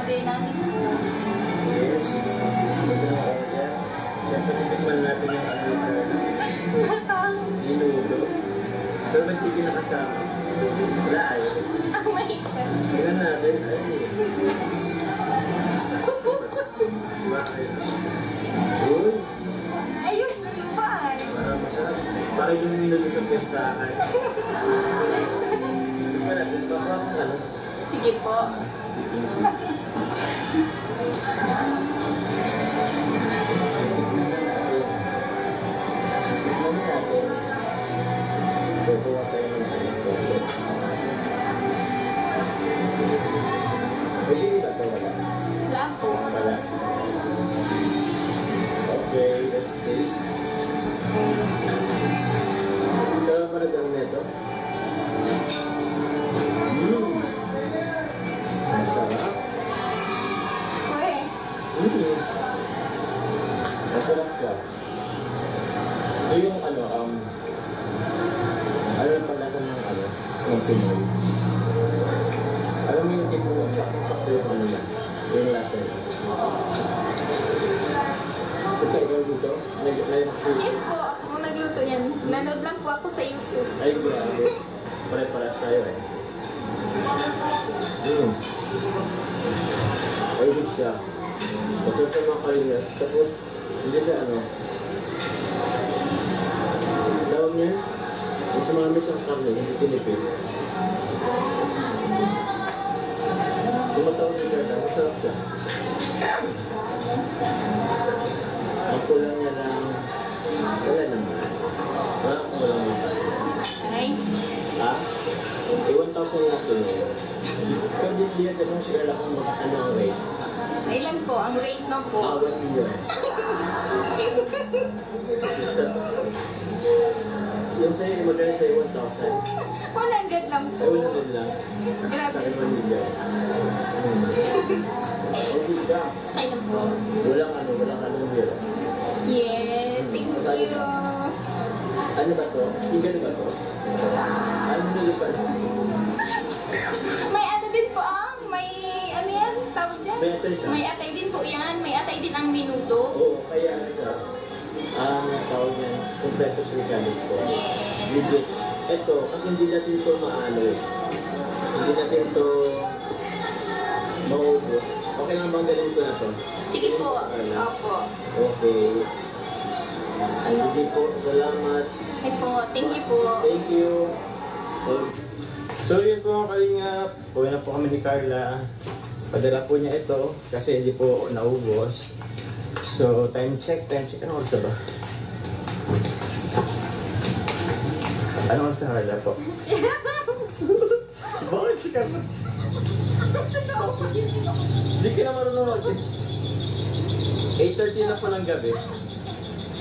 order namin po. Yes. Ito yung order. Siyempre, titikman natin yung ano. Matang. Minudo. Pero may chicken na kasama. Wala ay. Oh my God. Tingnan natin. Ay. Bakit? Uy. Ayun, nalupan. Parang masarap. Parang yung minudo sa pestahan. Tingnan natin. Parang ano. Sige po. So, kuha tayo ng chocolate. Kasi hindi ba ito wala? Wala po. Wala. Okay, let's taste. Ito ang maragang neto. Masarap. Uy. Masarap siya. Ito yung ano yung paglasan ng ng Pinoy. Alam mo yung tipo sakto yung ano yan, yung lasa niya. So, ikaw dito, Yes po, ako nagluto yan. Nanood lang po ako sa YouTube. ay, grabe. Pare-paras tayo eh. Ayun siya. Masarap sa mga kalinga. Tapos, hindi siya tawag niya, mas mamis ang karne, hindi tinipid. Tumatawag si Gerda, masarap siya. Ang kulang niya lang, wala naman. Wala naman. Ay. Ha? 1,000 lang ito. So, hindi yan kung sila kung ano ang rate. Ilan po? Ang rate na po. 1 million. Yung sa'yo, magkano sa'yo 1,000? 100 lang po. Ay, 100 lang. Grabe. Sa akin 1 million. Okay ka. Ay lang po. Walang biro. Yes, thank you. Ano ba to? Ingano ba to? Ano nila pa? May ano din po may ano yan, tawag dyan? May atay siya? May atay din po yan, may atay din ang minuto. Oo, kaya ano siya? Tawag niya, completos regalis po. Yes. Legit. Ito, kasi hindi natin ito maano eh. Hindi natin ito maubos. Okay lang bang galing ko na to? Sige po. Opo. Okay. Sige po, salamat. Hey po, thank you po. Thank you. So yun po ang kalingap. Uwi na po kami ni Carla. Padala po niya ito kasi hindi po naubos. So time check. Ano oras na ba? Ano oras na Carla po? Bakit si Carla? Hindi ka na marunong mag 8:30 na po ng gabi.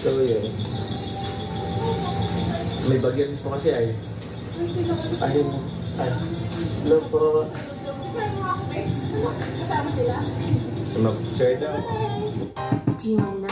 So yun. May bagyo rin po kasi ay. Hello po. Kasama sila. Mag-share daw. Gino na.